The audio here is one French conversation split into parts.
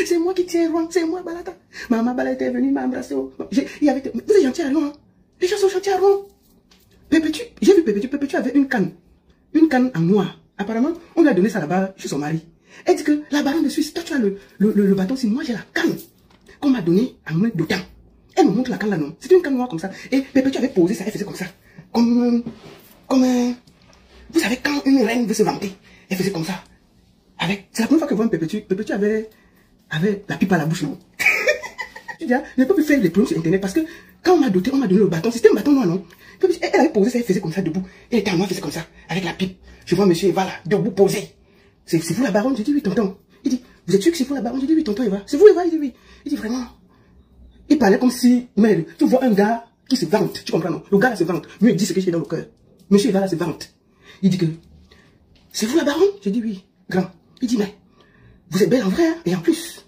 C'est moi qui tiens rond, c'est moi, Balata. Maman Balata est venue m'embrasser. Vous êtes gentil à Rouen. Les gens sont gentils à Rouen. Pépétu, j'ai vu Pépétu avait une canne en noir. Apparemment, on lui a donné ça là-bas chez son mari. Elle dit que la baronne de Suisse, toi tu as le bâton, si moi j'ai la canne qu'on m'a donnée en main d'autant. Elle me montre la canne là, non. C'est une canne noire comme ça. Et Pépétu avait posé ça, elle faisait comme ça. Comme vous savez, quand une reine veut se vanter, elle faisait comme ça. C'est la première fois que je vois un Pépétu. Pépétu avait la pipe à la bouche, non. Je dis, je ne peux plus faire les plans sur internet parce que quand on m'a donné le bâton, c'était un bâton noir, non. Elle avait posé ça, elle faisait comme ça debout. Elle était en noir, elle faisait comme ça, avec la pipe. Je vois monsieur Eva là, debout, posé. C'est vous la baronne? Je dis oui, tonton. Il dit, vous êtes sûr que c'est vous la baronne? Je dis oui, tonton Eva. C'est vous Eva? Il dit oui. Il dit vraiment. Il parlait comme si, mais tu vois un gars qui se vante, tu comprends non? Le gars là se vante, mieux il dit ce que j'ai dans le cœur. Monsieur Eva là se vante. Il dit que, c'est vous la baronne? Je dis oui, grand. Il dit, mais, vous êtes belle en vrai, hein? Et en plus,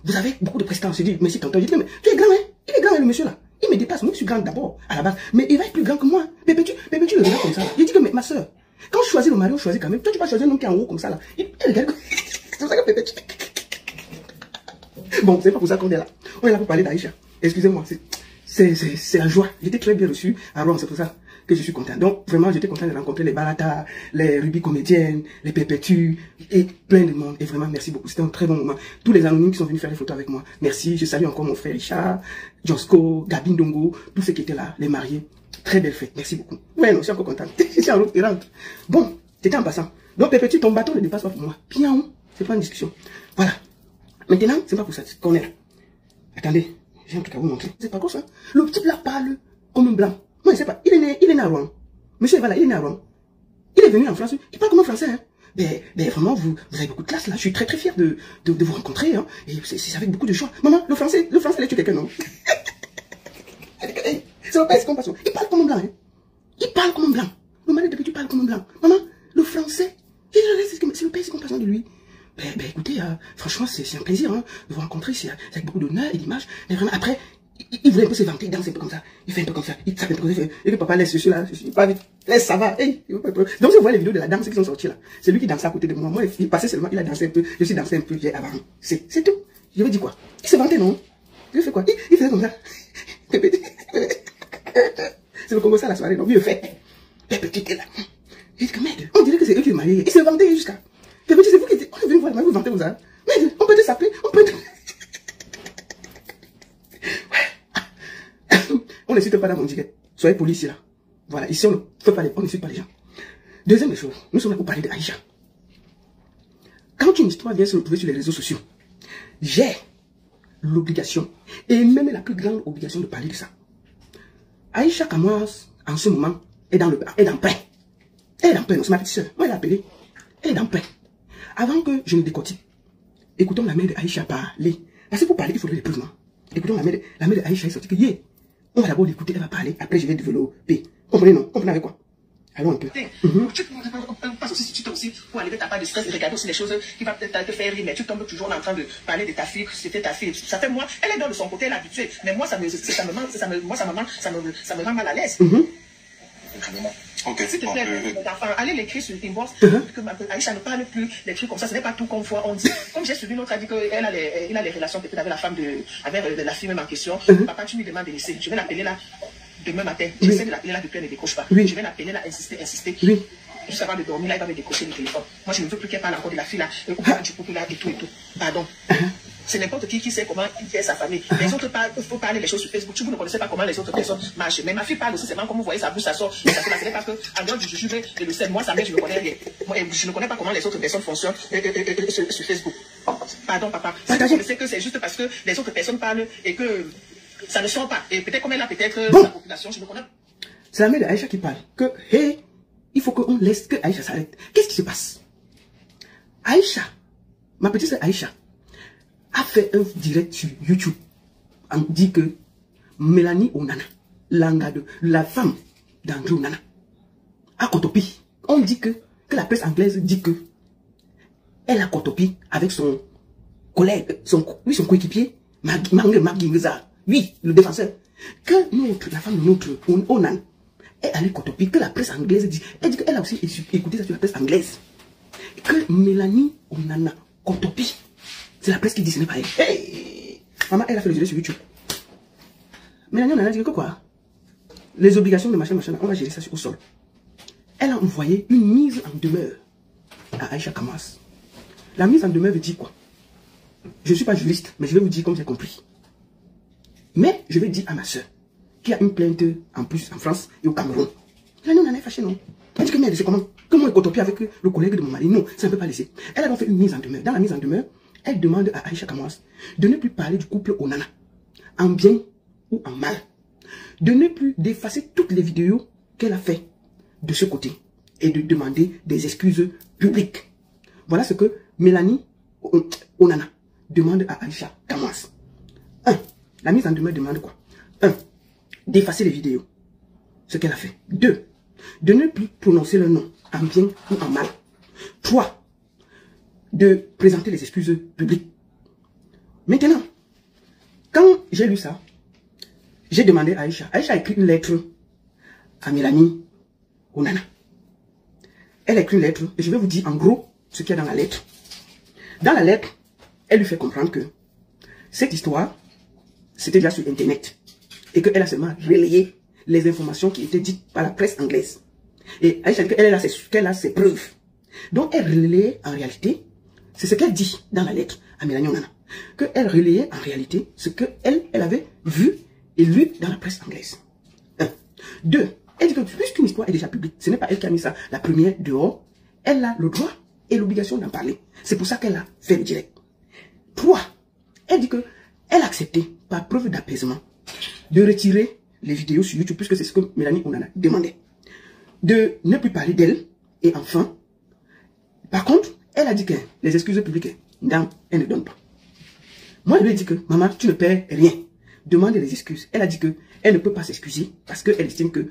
vous avez beaucoup de prestance. Je dis, merci tonton. Je dis, mais tu es grand, hein? Il est grand, hein, le monsieur là. Il me dépasse, moi je suis grand d'abord, à la base. Mais il va être plus grand que moi. Pépétu le regarde comme ça. Là. Il dit que, mais ma soeur, quand je choisis le mari, on choisit quand même. Toi, tu vas choisir un homme qui est en haut comme ça là. Il regarde. C'est pour ça que Pépétu. Bon, c'est pas pour ça qu'on est là. On est là pour parler d'Aïcha. Excusez-moi, c'est la joie. J'étais très bien reçu à Rome, c'est pour ça que je suis content. Donc, vraiment, j'étais content de rencontrer les Balata, les Ruby comédiennes, les Pépétu et plein de monde. Et vraiment, merci beaucoup. C'était un très bon moment. Tous les anonymes qui sont venus faire des photos avec moi, merci. Je salue encore mon frère Richard, Josco, Gabin Dongo, tous ceux qui étaient là, les mariés. Très belle fête. Merci beaucoup. Ouais, non, je suis encore content. Je suis en route, rentre. Bon, c'était en passant. Donc, Pépétu, ton bâton ne dépasse pas pour moi. Bien, c'est pas une discussion. Voilà. Maintenant, c'est pas pour ça qu'on est là. Attendez, j'ai un truc à vous montrer. C'est pas quoi ça? Le type là parle comme un blanc. Moi, je sais pas. Il est né à Rouen. Monsieur Eva là, il est né à Rouen. Il est venu en France. Il parle comme un français, hein. Mais vraiment, vous avez beaucoup de classe là. Je suis très très fier de vous rencontrer, hein. Et c'est avec beaucoup de joie. Maman, le français, il a tué quelqu'un, non? C'est le père, c'est compassion. Il parle comme un blanc, hein. Il parle comme un blanc. Le mari de Pépétu parle comme un blanc. Maman, le français, c'est le père, c'est compassion de lui. Écoutez, franchement, c'est un plaisir, hein, de vous rencontrer, c'est avec beaucoup d'honneur et d'image. Mais vraiment, après, il voulait un peu se vanter, il danse un peu comme ça. Il fait un peu comme ça. Il tape un peu comme ça. Et le papa laisse ceci là, pas vite. Laisse, ça va. Hey. Donc, si vous voyez les vidéos de la danse qui sont sorties là, c'est lui qui dansait à côté de moi. Moi, il passait seulement, il a dansé un peu. Je suis dansé un peu, j'ai avancé. C'est tout. Je veux dire quoi? Il se vantait, non? Il fait quoi? Il faisait comme ça. C'est le Congo ça la soirée, donc il le fait. Pépétu était là. J'ai dit que merde, on dirait que c'est eux qui le mariaient. Il se vantait jusqu'à. Pépétu, c'est vous qui étiez. On est venu voir le mari, vous vantez vous ça. Merde, on peut te s'appeler, on peut te. On n'insulte pas dans mon direct. Soyez poli ici là. Voilà, ici on n'insulte pas les gens. Deuxième chose, nous sommes là pour parler d'Aïcha. Quand une histoire vient se retrouver sur les réseaux sociaux, j'ai l'obligation, et même la plus grande obligation de parler de ça. Aïcha Kamoas, en ce moment, est dans paix. Elle est dans paix, c'est ma petite soeur. Moi, elle l'a appelée. Elle est dans paix. Avant que je ne décortique, écoutons la mère d'Aïcha parler. Parce que pour parler, il faudrait des preuves, non? Écoutons la mère d'Aïcha est sortie que on va d'abord l'écouter, elle va parler, après je vais développer. Comprenez, non? Comprenez avec quoi? Allons un peu. Parce que si tu tombes aussi pour aller de ta part de stress et regarder aussi les choses qui vont peut-être te faire rire, mais tu tombes toujours en train de parler de ta fille, que c'était ta fille. Ça fait moi, elle est dans de son côté, elle est habituée. Mais moi, ça me rend mal à l'aise. Okay, s'il te plaît, enfin, allez l'écrire sur Inbox, que Aïcha ne parle plus des trucs comme ça, ce n'est pas tout qu'on voit, on dit. Comme j'ai suivi l'autre, a dit qu'il a les relations peut-être avec la femme avec la fille même en question. Papa, tu lui demandes de laisser. Je vais l'appeler là demain matin. J'essaie de l'appeler là depuis, elle ne décroche pas. Je vais l'appeler là, insister. Juste avant de dormir, là, il va me décrocher le téléphone. Moi, je ne veux plus qu'elle parle encore de la fille là, du couple là, et tout. Pardon. C'est n'importe qui sait comment il fait sa famille. Les autres parlent, il faut parler les choses sur Facebook. Vous ne connaissez pas comment les autres personnes marchent. Mais ma fille parle aussi, c'est vraiment comme vous voyez, sa bouche, ça sort. Ça se passe parce que, en dehors du jujube et le sel, moi, sa mère, je ne connais rien. Moi, je ne connais pas comment les autres personnes fonctionnent sur Facebook. Pardon, papa. Je sais que c'est juste parce que les autres personnes parlent et que ça ne sort pas. Et peut-être comme elle a peut-être sa population, je ne connais pas. C'est la mère d'Aïcha qui parle. Que, hey, il faut qu'on laisse que Aïcha s'arrête. Qu'est-ce qui se passe? Aïcha, ma petite sœur Aïcha, a fait un direct sur YouTube. On dit que Mélanie Onana, la femme d'André Onana, a cotopi. On dit que la presse anglaise dit que elle a cotopi avec son collègue, son coéquipier, Magui Ngza. Oui, le défenseur. Que la femme de notre Onan est allée cotopi, que la presse anglaise dit. Elle dit qu'elle a aussi écouté ça sur la presse anglaise. Que Mélanie Onana cotopi C'est la presse qui dit ce n'est pas elle. Hey! Maman, elle a fait les vidéos sur YouTube. Mélanie, on a dit que quoi? Les obligations de machin, on va gérer ça au sol. Elle a envoyé une mise en demeure à Aïcha Kamas. La mise en demeure veut dire quoi? Je ne suis pas juriste, mais je vais vous dire comme j'ai compris. Mais je vais dire à ma soeur, qui a une plainte en plus en France et au Cameroun. Mélanie, on en est fâché, non? Elle dit que c'est comment? Comment elle cotopie avec le collègue de mon mari? Non, ça ne peut pas laisser. Elle a donc fait une mise en demeure. Dans la mise en demeure, elle demande à Aïcha Kamas de ne plus parler du couple Onana, en bien ou en mal. De ne plus d'effacer toutes les vidéos qu'elle a fait de ce côté et de demander des excuses publiques. Voilà ce que Mélanie Onana demande à Aïcha Kamas. 1. La mise en demeure demande quoi? 1. D'effacer les vidéos. Ce qu'elle a fait. 2. De ne plus prononcer le nom en bien ou en mal. 3. De présenter les excuses publiques. Maintenant, quand j'ai lu ça, j'ai demandé à Aïcha. Aïcha a écrit une lettre à Mélanie Onana. Elle a écrit une lettre et je vais vous dire en gros ce qu'il y a dans la lettre. Dans la lettre, elle lui fait comprendre que cette histoire, c'était déjà sur Internet et qu'elle a seulement relayé les informations qui étaient dites par la presse anglaise. Et Aïcha dit qu'elle a ses preuves. Donc elle relayait en réalité, c'est ce qu'elle dit dans la lettre à Mélanie Onana, qu'elle relayait en réalité ce qu'elle avait vu et lu dans la presse anglaise. 1. 2. Elle dit que puisqu'une histoire est déjà publique, ce n'est pas elle qui a mis ça la première dehors, elle a le droit et l'obligation d'en parler. C'est pour ça qu'elle a fait le direct. 3. Elle dit que elle a accepté, par preuve d'apaisement, de retirer les vidéos sur YouTube, puisque c'est ce que Mélanie Onana demandait. De ne plus parler d'elle. Et enfin, par contre, elle a dit que les excuses publiques, non, elle ne donne pas. Moi, je lui ai dit que, maman, tu ne perds rien. Demande les excuses. Elle a dit que elle ne peut pas s'excuser parce qu'elle estime que,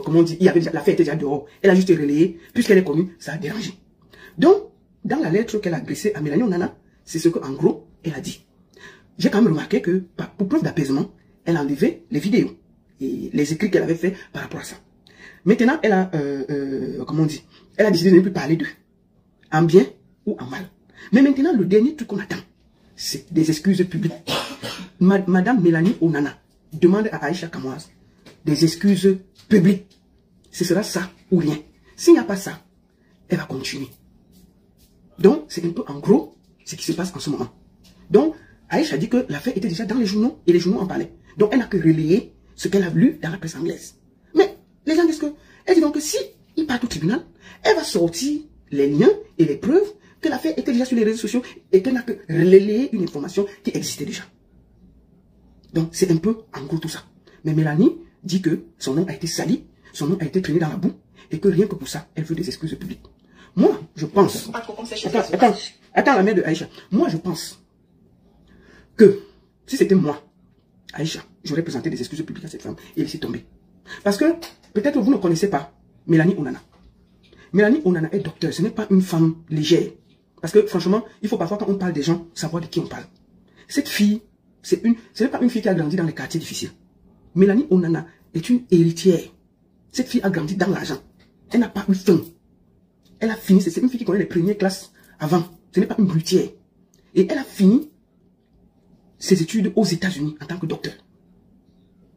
comment on dit, l'affaire était déjà dehors. Elle a juste relayé, puisqu'elle est connue, ça a dérangé. Donc, dans la lettre qu'elle a adressée à Mélanie Onana, c'est ce qu'en gros, elle a dit. J'ai quand même remarqué que, pour preuve d'apaisement, elle a enlevé les vidéos et les écrits qu'elle avait fait par rapport à ça. Maintenant, elle a, comment on dit, elle a décidé de ne plus parler d'eux, en bien ou en mal. Mais maintenant, le dernier truc qu'on attend, c'est des excuses publiques. Madame Mélanie Onana demande à Aïcha Kamas des excuses publiques. Ce sera ça ou rien. S'il n'y a pas ça, elle va continuer. Donc, c'est un peu en gros ce qui se passe en ce moment. Donc, Aïcha dit que l'affaire était déjà dans les journaux et les journaux en parlaient. Donc, elle n'a que relayé ce qu'elle a lu dans la presse anglaise. Mais les gens disent que, elle dit donc que si il part au tribunal, elle va sortir les liens et les preuves que l'affaire était déjà sur les réseaux sociaux et qu'elle n'a que relayé une information qui existait déjà. Donc, c'est un peu en gros tout ça. Mais Mélanie dit que son nom a été sali, son nom a été traîné dans la boue et que rien que pour ça, elle veut des excuses publiques. Moi, je pense... Attends, la mère de Aïcha. Moi, je pense que si c'était moi, Aïcha, j'aurais présenté des excuses publiques à cette femme et laissé tomber. Parce que peut-être vous ne connaissez pas Mélanie Onana. Mélanie Onana est docteur, ce n'est pas une femme légère. Parce que franchement, il faut parfois quand on parle des gens, savoir de qui on parle. Cette fille, ce n'est pas une fille qui a grandi dans les quartiers difficiles. Mélanie Onana est une héritière. Cette fille a grandi dans l'argent. Elle n'a pas eu faim. Elle a fini, c'est une fille qui connaît les premières classes avant. Ce n'est pas une brutière. Et elle a fini ses études aux États-Unis en tant que docteur.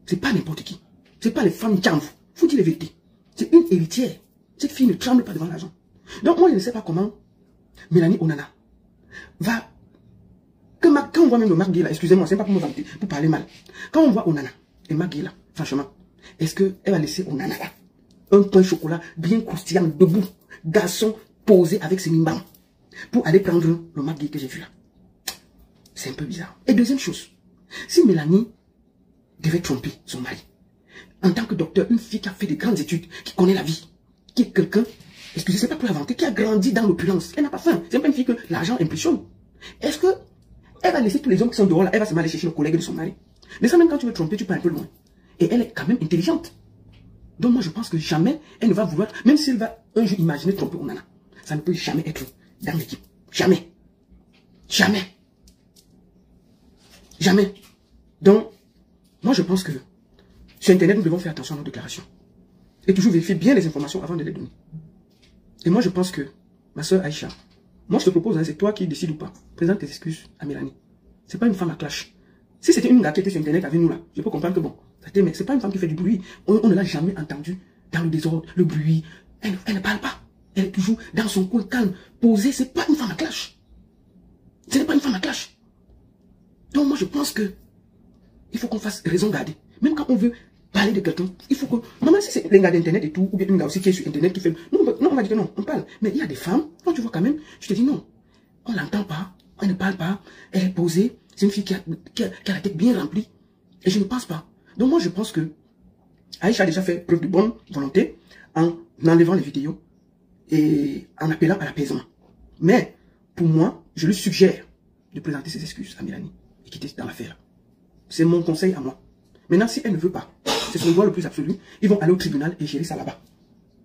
C'est pas n'importe qui. C'est pas les femmes qui en vous. Faut dire la vérité. C'est une héritière. Cette fille ne tremble pas devant l'argent. Donc moi je ne sais pas comment Mélanie Onana va... Quand on voit même le Marc là, excusez-moi, c'est pas pour me vanter, pour parler mal. Quand on voit Onana et Marc là, franchement, est-ce qu'elle va laisser Onana là, un pain chocolat bien croustillant, debout, garçon posé avec ses mimbans, pour aller prendre le Marc que j'ai vu là? C'est un peu bizarre. Et deuxième chose, si Mélanie devait tromper son mari, en tant que docteur, une fille qui a fait de grandes études, qui connaît la vie, qui est quelqu'un, excusez, c'est pas pour inventer, qui a grandi dans l'opulence, elle n'a pas faim, c'est pas une fille que l'argent impressionne. Est-ce que elle va laisser tous les hommes qui sont dehors là, elle va se aller chercher le collègue de son mari? Mais ça, même quand tu veux tromper, tu pars un peu loin. Et elle est quand même intelligente. Donc moi je pense que jamais elle ne va vouloir, même si elle va un jour imaginer tromper Onana, ça ne peut jamais être dans l'équipe. Jamais. Jamais. Jamais. Donc, moi je pense que sur Internet, nous devons faire attention à nos déclarations. Et toujours vérifier bien les informations avant de les donner. Et moi je pense que ma soeur Aïcha Moi, je te propose, hein, c'est toi qui décides ou pas. Présente tes excuses à Mélanie. C'est pas une femme à clash. Si c'était une gars qui était sur Internet avec nous là, je peux comprendre que bon, mais c'est pas une femme qui fait du bruit. On ne l'a jamais entendue dans le désordre, le bruit. Elle ne parle pas. Elle est toujours dans son coin calme, posée. C'est pas une femme à clash. Ce n'est pas une femme à clash. Donc moi, je pense que il faut qu'on fasse raison garder. Même quand on veut parler de quelqu'un, il faut que... Normalement, si c'est les gars d'Internet et tout, ou bien une gars aussi qui est sur Internet qui fait... Non, on va dire que non, on parle. Mais il y a des femmes, quand tu vois quand même, je te dis non, on l'entend pas, elle ne parle pas, elle est posée, c'est une fille qui a la tête bien remplie. Et je ne pense pas. Donc moi, je pense que Aïcha a déjà fait preuve de bonne volonté en enlevant les vidéos et en appelant à l'apaisement. Mais, pour moi, je lui suggère de présenter ses excuses à Mélanie et quitter dans l'affaire. C'est mon conseil à moi. Maintenant, si elle ne veut pas, c'est son droit le plus absolu, ils vont aller au tribunal et gérer ça là-bas.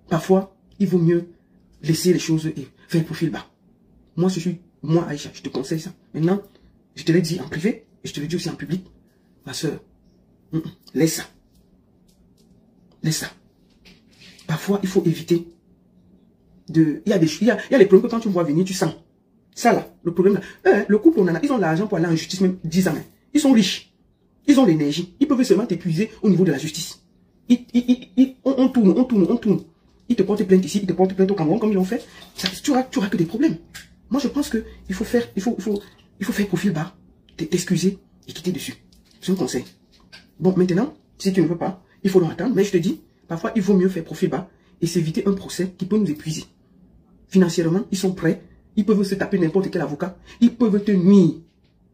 Parfois, il vaut mieux laisser les choses et faire le profil bas. Moi, Aïcha, je te conseille ça. Maintenant, je te l'ai dit en privé et je te l'ai dit aussi en public. Ma soeur, laisse ça. Laisse ça. Parfois, il faut éviter de... Il y a les problèmes que quand tu me vois venir, tu sens. Ça là, le problème là. Le couple, ils ont l'argent pour aller en justice même 10 ans. Hein. Ils sont riches. Ils ont l'énergie. Ils peuvent seulement t'épuiser au niveau de la justice. On tourne. Ils te portent plainte ici, ils te portent plainte au Cameroun, comme ils l'ont fait. Tu auras que des problèmes. Moi, je pense qu'il faut faire profil bas, t'excuser et quitter dessus. C'est un conseil. Bon, maintenant, si tu ne veux pas, il faut attendre. Mais je te dis, parfois, il vaut mieux faire profil bas et s'éviter un procès qui peut nous épuiser. Financièrement, ils sont prêts. Ils peuvent se taper n'importe quel avocat. Ils peuvent te nuire.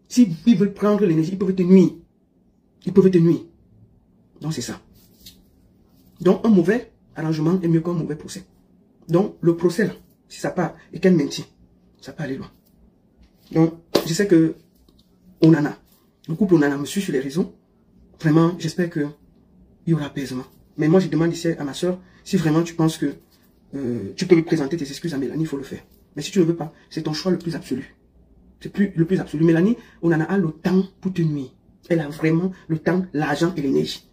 S'ils veulent prendre l'énergie, ils peuvent te nuire. Ils peuvent te nuire. Donc, c'est ça. Donc, un mauvais arrangement est mieux qu'un mauvais procès. Donc, le procès, là, si ça part et qu'elle maintient, ça peut aller loin. Donc, je sais que Onana, le couple Onana me suit sur les réseaux. Vraiment, j'espère qu'il y aura apaisement. Mais moi, je demande ici à ma soeur, si vraiment tu penses que tu peux lui présenter tes excuses à Mélanie, il faut le faire. Mais si tu ne veux pas, c'est ton choix le plus absolu. C'est le plus absolu. Mélanie, Onana a le temps pour te nuire. Elle a vraiment le temps, l'argent et l'énergie.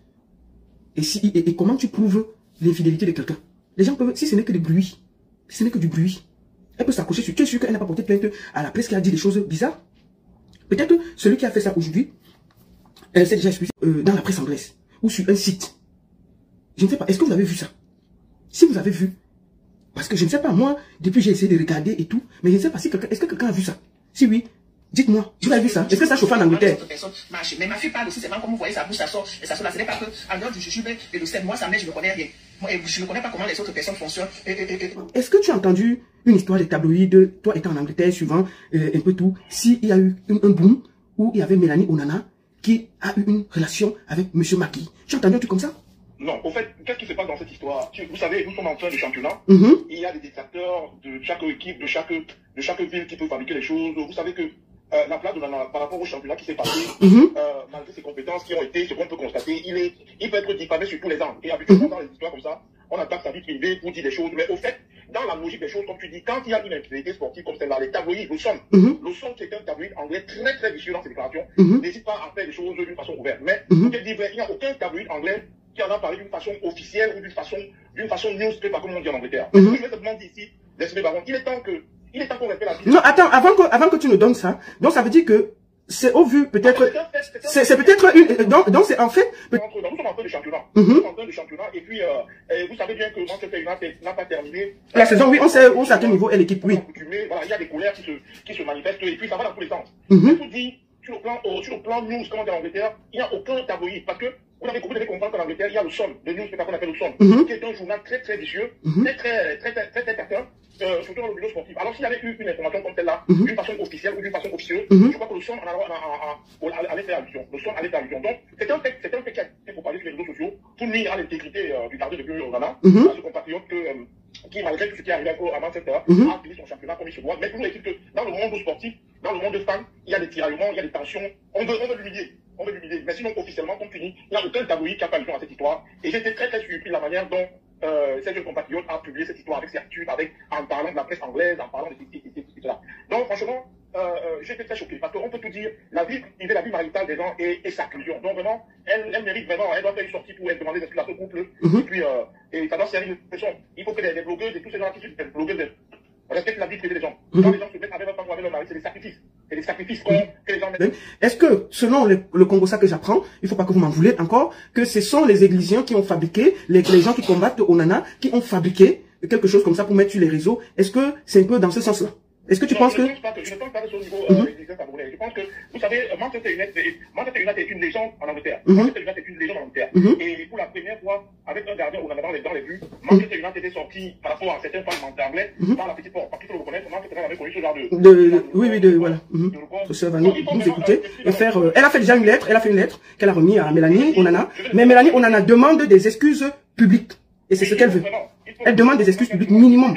Et comment tu prouves l'infidélité de quelqu'un? Les gens peuvent, si ce n'est que du bruit, elle peut s'accrocher sur. Tu es sûr qu'elle n'a pas porté plainte à la presse qui a dit des choses bizarres? Peut-être celui qui a fait ça aujourd'hui, elle s'est déjà expliqué dans la presse anglaise ou sur un site. Je ne sais pas, est-ce que vous avez vu ça? Si vous avez vu, parce que je ne sais pas, moi, depuis j'ai essayé de regarder et tout, mais je ne sais pas si est-ce que quelqu'un a vu ça? Si oui, dites-moi, vous avez vu ça? Est-ce que ça chauffe en Angleterre? Mais ma fille parle aussi, c'est vraiment comme vous voyez sa bouche, ça sort, et ça sort là. Ce n'est pas que, en dehors du jujube et le sel, moi, ça m'aide, je ne connais rien. Moi, je ne connais pas comment les autres personnes fonctionnent. Est-ce que tu as entendu une histoire des tabloïds, toi étant en Angleterre, suivant un peu tout, s'il y a eu un boom où il y avait Mélanie Onana qui a eu une relation avec M. Macky? Tu as entendu un truc comme ça? Non, au fait, qu'est-ce qui se passe dans cette histoire? Vous savez, nous sommes en train de championnat. Il y a des détracteurs de chaque équipe, de chaque ville qui peut fabriquer les choses. Vous savez que la place de Nana, par rapport au championnat qui s'est passé, malgré ses compétences qui ont été, ce qu'on peut constater, il peut être diffamé sur tous les angles. Et habituellement, dans les histoires comme ça, on attaque sa vie privée pour dire des choses. Mais au fait, dans la logique des choses, comme tu dis, quand il y a une infidélité sportive comme celle-là, les tabloïds, le son qui est un tabloïd anglais très très vicieux dans ses déclarations, n'hésite pas à faire des choses d'une façon ouverte. Mais pour te dire vrai, il n'y a aucun tabloïd anglais qui en a parlé d'une façon officielle ou d'une façon newspaper, comme on dit en Angleterre. Je vais te demander ici, laisse-moi baron, il est temps qu'on répète la vie. Non, attends, avant que tu nous donnes ça, donc ça veut dire que c'est au vu, peut-être, c'est peut-être une, donc c'est en fait... Nous sommes en train de championnat. Nous sommes en train de championnat, et puis, vous savez bien que Manchester United n'a pas terminé. La saison, oui, on sait à quel niveau est l'équipe, oui. Voilà, il y a des colères qui se manifestent, et puis ça va dans tous les sens. Mais tout dit, sur le plan news, comme on dit en Angleterre, il n'y a aucun tabloïd, parce que vous devez comprendre qu'en Angleterre, il y a le Sun, le news, c'est pas qu'on appelle le Sun, qui est un journal très très vicieux, très certain, surtout dans le milieu sportif. Alors s'il y avait eu une information comme celle-là, d'une façon officielle ou d'une façon officieuse, je crois que le Sun allait faire allusion. Le Sun allait faire allusion. Donc c'est un fait qui a été propagé sur les réseaux sociaux pour nuire à l'intégrité du gardien de but Onana, à ce compatriote qui, malgré tout ce qui est arrivé à Manchester, a fini son championnat comme il se doit. Mais toujours est-il que dans le monde sportif, dans le monde fan, il y a des tiraillements, il y a des tensions. On veut l'humilier. Mais sinon, officiellement, comme tu dis, il n'y a aucun tabloïd qui a pas allusion à cette histoire. Et j'étais très très surpris de la manière dont ces jeunes compatriotes a publié cette histoire avec certitude, en parlant de la presse anglaise, en parlant de cela. Donc franchement, j'étais très choqué, parce qu'on peut tout dire, la vie privée, la vie maritale des gens est sacrillion. Donc vraiment, elle mérite vraiment, elle doit faire une sortie pour demander des explications à ce couple. Et puis, et ça doit servir de leçon. Il faut que des blogueuses et tous ces gens qui sont des blogueuses, respectent la vie privée des gens. Quand les gens se mettent avec leur femme ou avec leur mari, c'est des sacrifices. C'est des sacrifices que les gens mettent. Est-ce que, selon le Congo-ça que j'apprends, il faut pas que vous m'en voulez encore, que ce sont les églisiens qui ont fabriqué, les gens qui combattent Onana, qui ont fabriqué quelque chose comme ça pour mettre sur les réseaux? Est-ce que c'est un peu dans ce sens-là? Est-ce que tu penses que... Je ne pense pas que c'est au niveau église camerounaise. Je pense que, vous savez, Manchester United est une légende en Angleterre. Manchester United est une légende en Angleterre. Et pour la première fois, avec un gardien Onana dans les buts, Manchester United est sorti par rapport à certains fans anglais par la petite porte. Parce qu'il faut le reconnaître, Manchester United avait connu ce genre de... voilà. Ce va nous écouter et faire... Elle a fait déjà une lettre, qu'elle a remis à Mélanie Onana. Mais Mélanie Onana demande des excuses publiques. Et c'est ce qu'elle veut. Elle demande des excuses publiques minimum.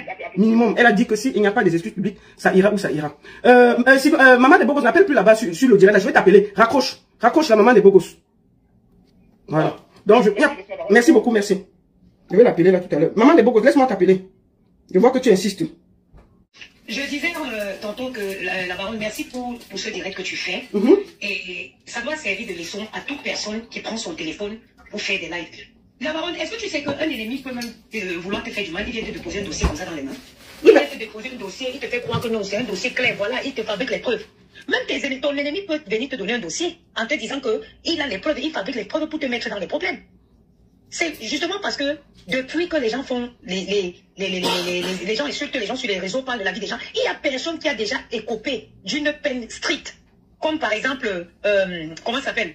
Elle a dit que s'il n'y a pas des excuses publiques, ça ira où ça ira. Maman des Bogos n'appelle plus là-bas sur le direct. Là, je vais t'appeler. Raccroche la maman des Bogos. Voilà. Donc, merci beaucoup, merci. Je vais l'appeler là tout à l'heure. Maman des Bogos, laisse-moi t'appeler. Je vois que tu insistes. Je disais tantôt que la baronne, merci pour ce direct que tu fais. Et ça doit servir de leçon à toute personne qui prend son téléphone pour faire des lives. La baronne, est-ce que tu sais qu'un ennemi peut même vouloir te faire du mal? Il vient te déposer un dossier comme ça dans les mains. Il vient te déposer un dossier, il te fait croire que non, c'est un dossier clair, voilà, il te fabrique les preuves. Même ton ennemi peut venir te donner un dossier en te disant qu'il a les preuves, il fabrique les preuves pour te mettre dans les problèmes. C'est justement parce que depuis que les gens font, les gens insultent les gens sur les réseaux, parlent de la vie des gens, il n'y a personne qui a déjà écopé d'une peine stricte. Comme par exemple, comment ça s'appelle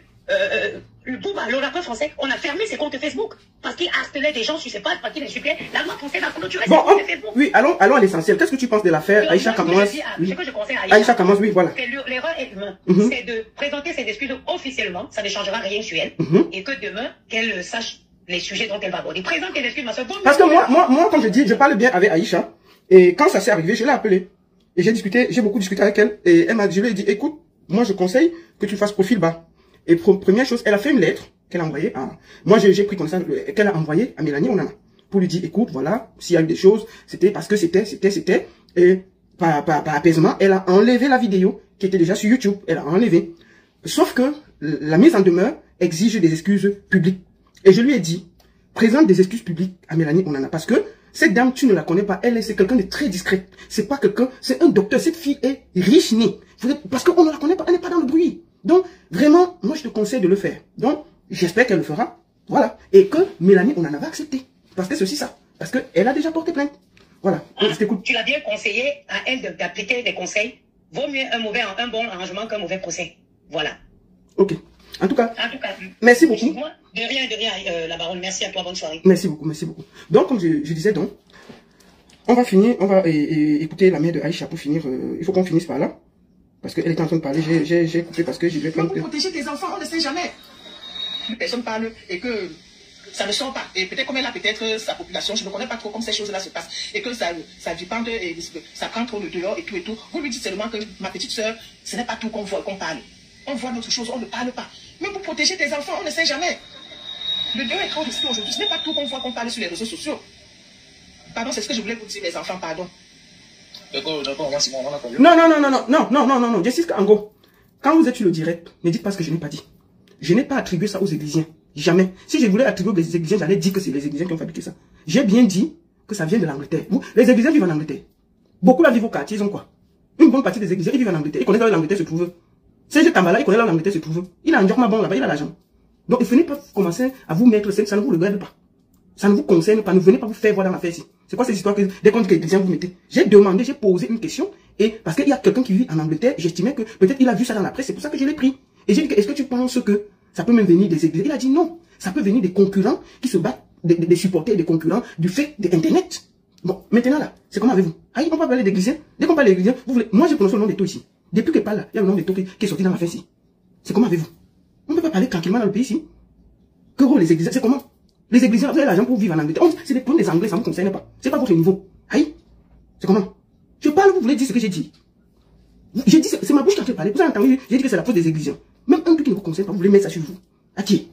le rappeur français, on a fermé ses comptes Facebook parce qu'il harcelait des gens sur ses pages, parce qu'il insultait. La loi française a clôturé ses comptes Facebook. Oui, allons à l'essentiel. Qu'est-ce que tu penses de l'affaire Aïcha Kamouas? Ce que je conseille à Aïcha Kamouas, oui, voilà. L'erreur est humaine. C'est de présenter ses excuses officiellement, ça ne changera rien sur elle. Et que demain, qu'elle sache les sujets dont elle va aborder. Présente tes excuses, ma soeur. Parce que moi, comme je dis, je parle bien avec Aïcha. Et quand ça s'est arrivé, je l'ai appelée. Et j'ai beaucoup discuté avec elle. Et je lui ai dit, écoute, moi je conseille que tu fasses profil bas. Et première chose, elle a fait une lettre qu'elle a envoyée à... Moi, j'ai pris connaissance qu'elle a envoyée à Mélanie Onana. Pour lui dire, écoute, voilà, s'il y a eu des choses, c'était parce que c'était. Et par apaisement, elle a enlevé la vidéo qui était déjà sur YouTube. Elle a enlevé. Sauf que la mise en demeure exige des excuses publiques. Et je lui ai dit, présente des excuses publiques à Mélanie Onana. Parce que cette dame, tu ne la connais pas. C'est quelqu'un de très discret. C'est pas quelqu'un, c'est un docteur. Cette fille est riche née. Parce qu'on ne la connaît pas, elle n'est pas dans le bruit. Donc, vraiment, moi, je te conseille de le faire. Donc, j'espère qu'elle le fera. Voilà. Et que Mélanie, on en avait accepté. Parce que ceci, ça. Parce qu'elle a déjà porté plainte. Voilà. Je t'écoute. Tu l'as bien conseillé à elle d'appliquer des conseils. Vaut mieux un bon arrangement qu'un mauvais procès. Voilà. Ok. En tout cas, merci beaucoup. De rien, la baronne. Merci à toi. Bonne soirée. Merci beaucoup. Donc, comme je disais donc, on va finir, on va écouter la mère de Aïcha pour finir. Il faut qu'on finisse par là. Parce qu'elle était en train de parler, j'ai coupé parce que j'ai vu... Pour protéger tes enfants, on ne sait jamais. Personne parle et que ça ne sort pas. Et peut-être comme elle a peut-être sa population, je ne connais pas trop comment ces choses-là se passent. Et que ça dépend et ça prend trop le dehors et tout. Vous lui dites seulement que ma petite soeur, ce n'est pas tout qu'on voit, qu'on parle. On voit d'autres choses, on ne parle pas. Même pour protéger tes enfants, on ne sait jamais. Le dehors est trop risqué aujourd'hui. Ce n'est pas tout qu'on voit, qu'on parle sur les réseaux sociaux. Pardon, c'est ce que je voulais vous dire, les enfants, pardon. D'accord, moi c'est bon, on a compris. Non, Jessica Ango. Quand vous êtes sur le direct, ne dites pas ce que je n'ai pas dit. Je n'ai pas attribué ça aux églisiens. Jamais. Si je voulais attribuer aux églisiens, j'allais dire que c'est les églisiens qui ont fabriqué ça. J'ai bien dit que ça vient de l'Angleterre. Les églisiens vivent en Angleterre. Beaucoup là vivent au quartier, ils ont quoi? Une bonne partie des églisiens, ils vivent en Angleterre. Ils connaissent là où l'Angleterre se trouve. CG Tambala, il connaît là où l'Angleterre se trouve. Il a un Njorma bon là-bas, il a l'argent. Donc, ne venez pas commencer à vous mettre, ça ne vous regarde pas. Ça ne vous concerne pas, ne venez pas vous faire voir dans l'affaire ici. C'est quoi cette histoire que dès qu'on dit que les églisiens vous mettez? J'ai demandé, j'ai posé une question, et parce qu'il y a quelqu'un qui vit en Angleterre, j'estimais que peut-être il a vu ça dans la presse, c'est pour ça que je l'ai pris. Et j'ai dit, est-ce que tu penses que ça peut même venir des églises? Il a dit non, ça peut venir des concurrents qui se battent, des supporters, des concurrents du fait d'Internet. Bon, maintenant là, c'est comment avec vous? Aïe, on peut parler d'églisiens? Dès qu'on parle d'églisiens, vous voulez, moi je prononce le nom des taux ici. Depuis que parle là, il y a le nom des taux qui est sorti dans l'affaire ici. C'est comment avec vous? On ne peut pas parler tranquillement dans le pays ici. Que gros les églises, c'est comment? Les églises, vous avez l'argent pour vivre en Angleterre. C'est des problèmes des Anglais, ça ne vous concerne pas. C'est pas votre niveau. Aïe. C'est comment? Je parle, vous voulez dire ce que j'ai dit. J'ai dit, c'est ma bouche qui est en train de parler. Vous avez entendu, j'ai dit que c'est la faute des églises. Même un truc qui ne vous concerne pas, vous voulez mettre ça sur vous. À qui?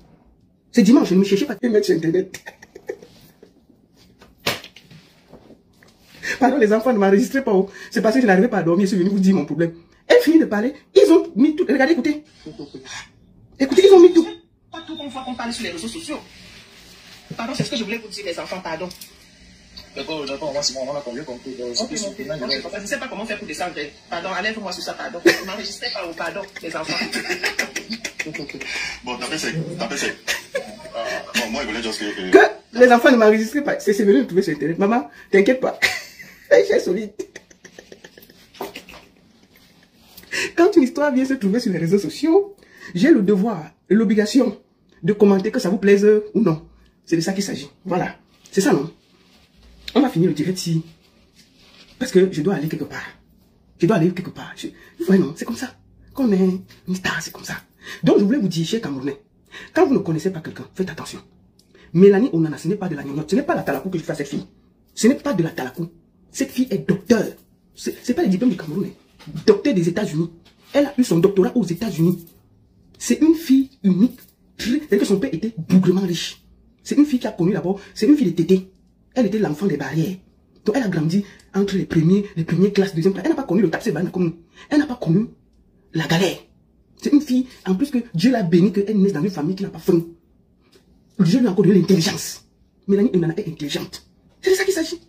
C'est dimanche, je ne me cherchez pas à mettre sur Internet. Pardon, les enfants, ne m'enregistrez pas. C'est parce que je n'arrivais pas à dormir, je suis venu vous dire mon problème. Elle finit de parler, ils ont mis tout. Regardez, écoutez. Écoutez, ils ont mis tout. Pas tout qu'on voit qu'on parle sur les réseaux sociaux. Pardon, c'est ce que je voulais vous dire, les enfants, pardon. D'accord, moi c'est bon, on a pas bien compris. Je ne sais pas comment faire pour descendre. Pardon, enlève-moi sur ça, pardon. Ne m'enregistrez pas ou pardon, les enfants. Bon, tapez sec. Bon, moi, je voulais juste que... Que les enfants ne m'enregistrent pas. C'est venu me trouver sur Internet. Maman, t'inquiète pas. Je suis solide. Quand une histoire vient se trouver sur les réseaux sociaux, j'ai le devoir et l'obligation de commenter que ça vous plaise ou non. C'est de ça qu'il s'agit. Voilà. C'est ça, non? On va finir le direct ici. Parce que je dois aller quelque part. Ouais, non, c'est comme ça. Quand on est une star, c'est comme ça. Donc, je voulais vous dire, chers Camerounais, quand vous ne connaissez pas quelqu'un, faites attention. Mélanie Onana, ce n'est pas de la gnognotte. Ce n'est pas la talakou que je fais à cette fille. Ce n'est pas de la talakou. Cette fille est docteur. C'est pas les diplômes du Cameroun. Docteur des États-Unis. Elle a eu son doctorat aux États-Unis. C'est une fille unique. C'est-à-dire que son père était bougrement riche. C'est une fille qui a connu d'abord, c'est une fille de tété. Elle était l'enfant des barrières. Donc elle a grandi entre les premières classes, deuxième classe. Elle n'a pas connu le taxi-ban comme nous. Elle n'a pas connu la galère. C'est une fille, en plus que Dieu l'a bénie, qu'elle naisse dans une famille qui n'a pas faim. Dieu lui a encore donné l'intelligence. Mélanie Onana est intelligente. C'est de ça qu'il s'agit.